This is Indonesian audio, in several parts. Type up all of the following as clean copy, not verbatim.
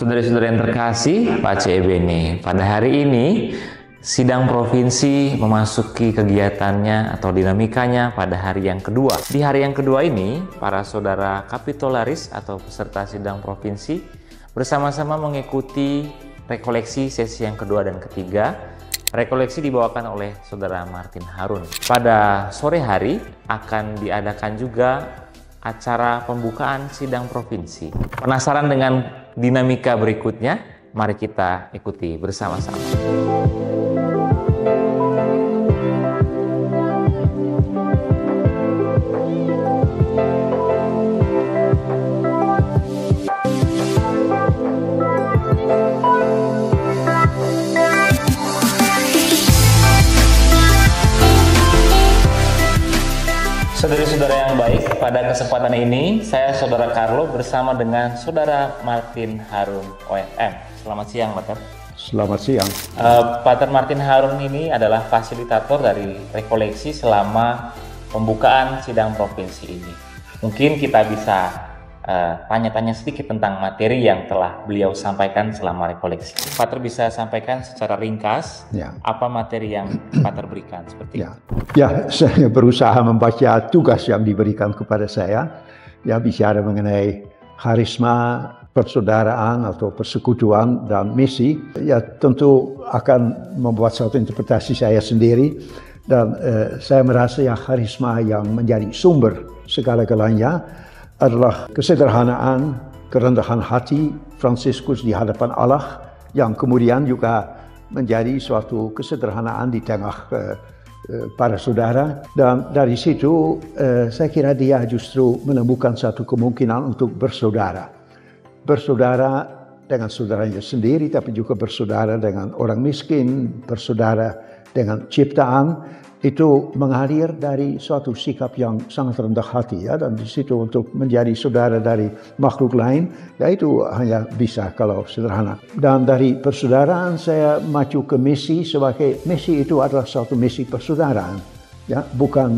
Saudara-saudara yang terkasih, Pak CEB nih, pada hari ini sidang provinsi memasuki kegiatannya atau dinamikanya pada hari yang kedua. Di hari yang kedua ini, para saudara kapitularis atau peserta sidang provinsi bersama-sama mengikuti rekoleksi sesi yang kedua dan ketiga. Rekoleksi dibawakan oleh saudara Martin Harun. Pada sore hari akan diadakan juga acara pembukaan sidang provinsi. Penasaran dengan dinamika berikutnya? Mari kita ikuti bersama-sama. Saudara-saudara yang baik, pada kesempatan ini saya Saudara Carlo bersama dengan Saudara Martin Harun OFM. Selamat siang, Pater. Selamat siang. Pater Martin Harun ini adalah fasilitator dari rekoleksi selama pembukaan sidang provinsi ini. Mungkin kita bisa tanya-tanya sedikit tentang materi yang telah beliau sampaikan selama rekoleksi. Pater bisa sampaikan secara ringkas apa materi yang Pater berikan seperti itu. Ya, saya berusaha membaca tugas yang diberikan kepada saya. Ya, bicara mengenai harisma, persaudaraan atau persekutuan dan misi. Ya, tentu akan membuat satu interpretasi saya sendiri. Dan saya merasa yang harisma yang menjadi sumber segala-galanya adalah kesederhanaan, kerendahan hati Fransiskus di hadapan Allah yang kemudian juga menjadi suatu kesederhanaan di tengah para saudara. Dan dari situ saya kira dia justru menemukan satu kemungkinan untuk bersaudara. Bersaudara dengan saudaranya sendiri, tapi juga bersaudara dengan orang miskin, bersaudara dengan ciptaan. Itu mengalir dari suatu sikap yang sangat rendah hati, ya, dan di situ untuk menjadi saudara dari makhluk lain, ya itu hanya bisa kalau sederhana. Dan dari persaudaraan saya maju ke misi, sebagai misi itu adalah suatu misi persaudaraan, ya, bukan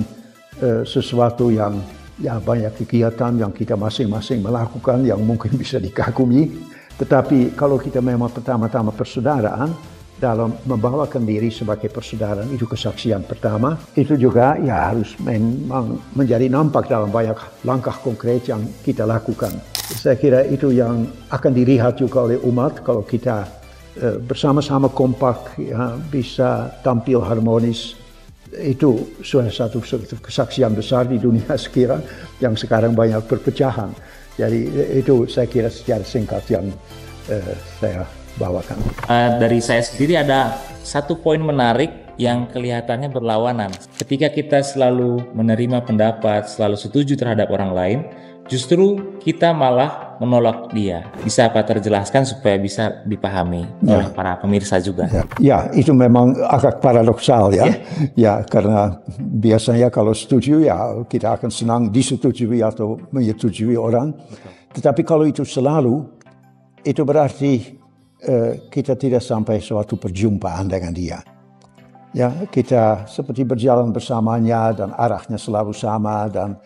sesuatu yang ya banyak kegiatan yang kita masing-masing melakukan yang mungkin bisa dikagumi, tetapi kalau kita memang pertama-tama persaudaraan, dalam membawakan diri sebagai persaudaraan itu kesaksian pertama, itu juga ya harus memang menjadi nampak dalam banyak langkah konkret yang kita lakukan. Saya kira itu yang akan dilihat juga oleh umat kalau kita bersama-sama kompak, ya, bisa tampil harmonis. Itu sudah satu kesaksian besar di dunia sekarang yang sekarang banyak perpecahan. Jadi itu saya kira secara singkat yang saya bawakan. Dari saya sendiri ada satu poin menarik yang kelihatannya berlawanan. Ketika kita selalu menerima pendapat, selalu setuju terhadap orang lain, justru kita malah menolak dia. Bisa Pater jelaskan supaya bisa dipahami oleh para pemirsa juga? Ya, itu memang agak paradoksal, ya. Ya, karena biasanya kalau setuju ya kita akan senang disetujui atau menyetujui orang. Tetapi kalau itu selalu, itu berarti kita tidak sampai suatu perjumpaan dengan dia. Ya, kita seperti berjalan bersamanya dan arahnya selalu sama dan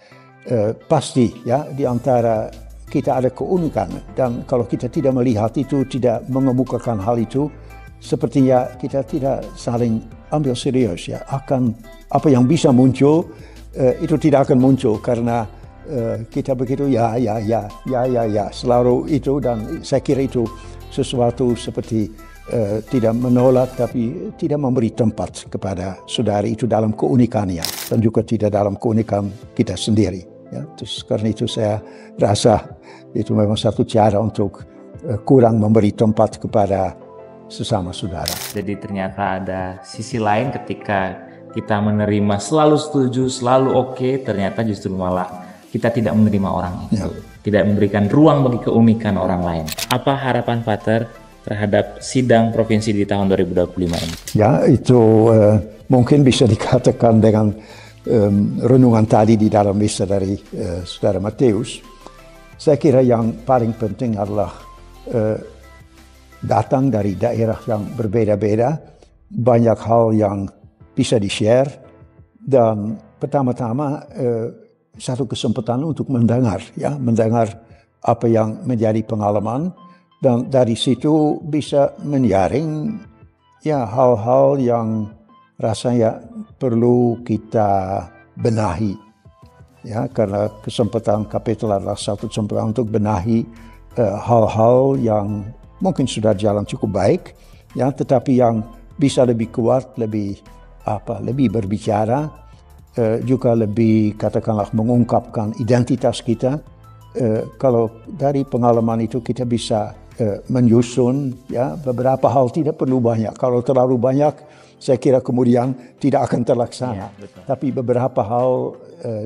pasti ya di antara kita ada keunikan, dan kalau kita tidak melihat itu, tidak mengemukakan hal itu, sepertinya kita tidak saling ambil serius, ya. Akan apa yang bisa muncul itu tidak akan muncul karena kita begitu ya selalu itu, dan saya kira itu sesuatu seperti tidak menolak tapi tidak memberi tempat kepada saudara itu dalam keunikannya dan juga tidak dalam keunikan kita sendiri, ya. Terus karena itu saya rasa itu memang satu cara untuk kurang memberi tempat kepada sesama saudara. Jadi ternyata ada sisi lain ketika kita menerima selalu setuju, selalu oke, ternyata justru malah kita tidak menerima orang itu. Tidak memberikan ruang bagi keunikan orang lain. Apa harapan Pater terhadap sidang provinsi di tahun 2025 ini? Ya, itu mungkin bisa dikatakan dengan renungan tadi di dalam misa dari Saudara Matius. Saya kira yang paling penting adalah datang dari daerah yang berbeda-beda, banyak hal yang bisa di-share, dan pertama-tama satu kesempatan untuk mendengar, ya, mendengar apa yang menjadi pengalaman Dan dari situ bisa menyaring ya hal-hal yang rasanya perlu kita benahi. Ya, karena kesempatan kapitel adalah satu kesempatan untuk benahi hal-hal yang mungkin sudah jalan cukup baik, ya, tetapi yang bisa lebih kuat, lebih berbicara, juga lebih katakanlah mengungkapkan identitas kita. Kalau dari pengalaman itu kita bisa menyusun, ya, beberapa hal, tidak perlu banyak. Kalau terlalu banyak, saya kira kemudian tidak akan terlaksana. Ya, tapi beberapa hal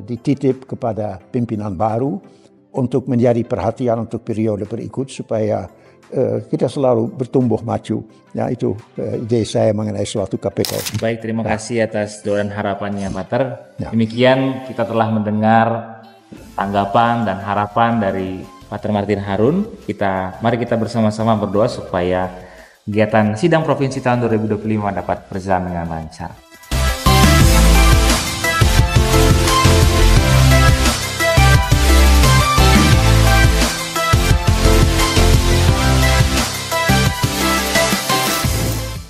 dititip kepada pimpinan baru untuk menjadi perhatian untuk periode berikut supaya kita selalu bertumbuh maju. Ya, itu ide saya mengenai suatu kapitel. Baik, terima kasih atas doa dan harapannya, Pater. Ya. Demikian kita telah mendengar tanggapan dan harapan dari Pater Martin Harun. Mari kita bersama-sama berdoa supaya kegiatan sidang provinsi tahun 2025 dapat berjalan dengan lancar.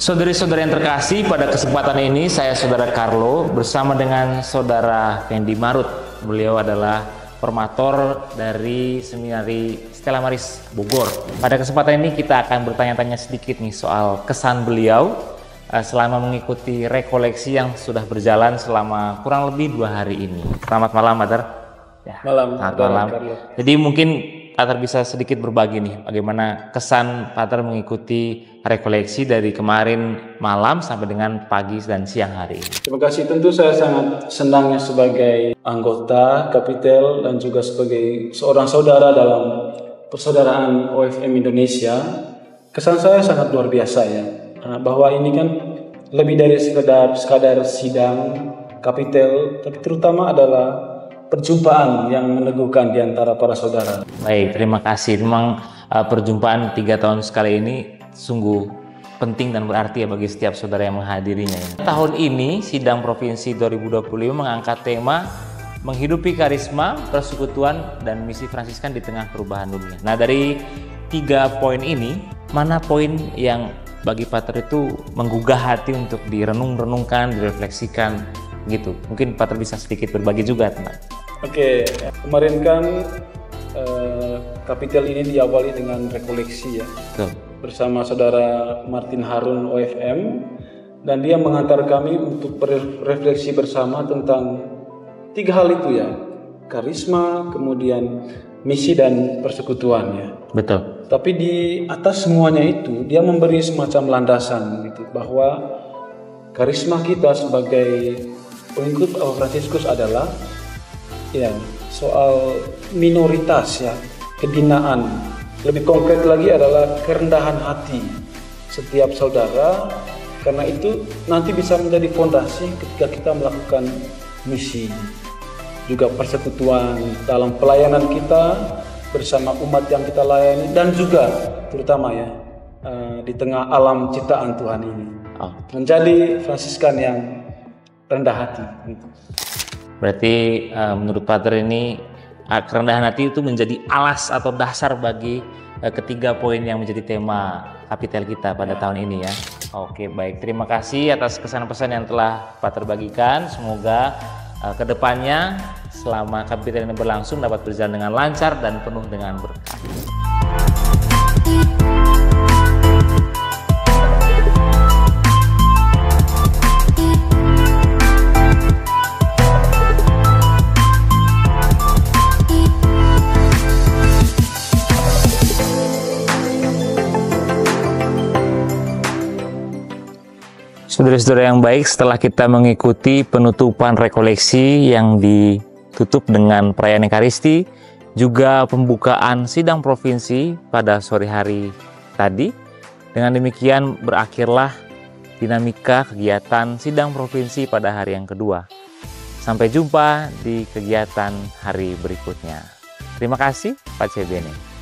Saudari-saudari yang terkasih, pada kesempatan ini saya Saudara Carlo bersama dengan Saudara Fendi Marut. Beliau adalah formator dari Seminari Stella Maris Bogor. Pada kesempatan ini kita akan bertanya-tanya sedikit nih soal kesan beliau selama mengikuti rekoleksi yang sudah berjalan selama kurang lebih 2 hari ini. Selamat malam, Pater. Ya, malam. Selamat malam. Jadi mungkin Pater bisa sedikit berbagi nih bagaimana kesan Pater mengikuti rekoleksi dari kemarin malam sampai dengan pagi dan siang hari ini. Terima kasih. Tentu saya sangat senangnya sebagai anggota kapitel dan juga sebagai seorang saudara dalam persaudaraan OFM Indonesia. Kesan saya sangat luar biasa ya, bahwa ini kan lebih dari sekadar sidang kapitel, tapi terutama adalah perjumpaan yang meneguhkan di antara para saudara. Baik, terima kasih. Memang perjumpaan 3 tahun sekali ini sungguh penting dan berarti ya bagi setiap saudara yang menghadirinya. Tahun ini sidang provinsi 2025 mengangkat tema menghidupi karisma, persekutuan, dan misi Fransiskan di tengah perubahan dunia. Nah, dari 3 poin ini, mana poin yang bagi Pater itu menggugah hati untuk direnung-renungkan, direfleksikan gitu? Mungkin Pater bisa sedikit berbagi juga, teman. Oke, kemarin kan kapitel ini diawali dengan rekoleksi ya. Betul. Bersama Saudara Martin Harun OFM, dan dia mengantar kami untuk berefleksi bersama tentang 3 hal itu ya, karisma, kemudian misi dan persekutuan ya. Betul. Tapi di atas semuanya itu dia memberi semacam landasan gitu, bahwa karisma kita sebagai pengikut Papa Fransiskus adalah ya soal minoritas ya, kebinaan. Lebih konkret lagi adalah kerendahan hati setiap saudara, karena itu nanti bisa menjadi fondasi ketika kita melakukan misi, juga persekutuan dalam pelayanan kita bersama umat yang kita layani, dan juga terutama ya di tengah alam ciptaan Tuhan ini, menjadi Fransiskan yang rendah hati. Berarti menurut Pater ini kerendahan hati itu menjadi alas atau dasar bagi ketiga poin yang menjadi tema kapitel kita pada tahun ini ya. Oke, baik. Terima kasih atas kesan-pesan yang telah Pater bagikan. Semoga kedepannya selama kapitel ini berlangsung dapat berjalan dengan lancar dan penuh dengan berkah. Saudara-saudara yang baik, setelah kita mengikuti penutupan rekoleksi yang ditutup dengan perayaan Ekaristi, juga pembukaan sidang provinsi pada sore hari tadi, dengan demikian berakhirlah dinamika kegiatan sidang provinsi pada hari yang kedua. Sampai jumpa di kegiatan hari berikutnya. Terima kasih, Pace Bene.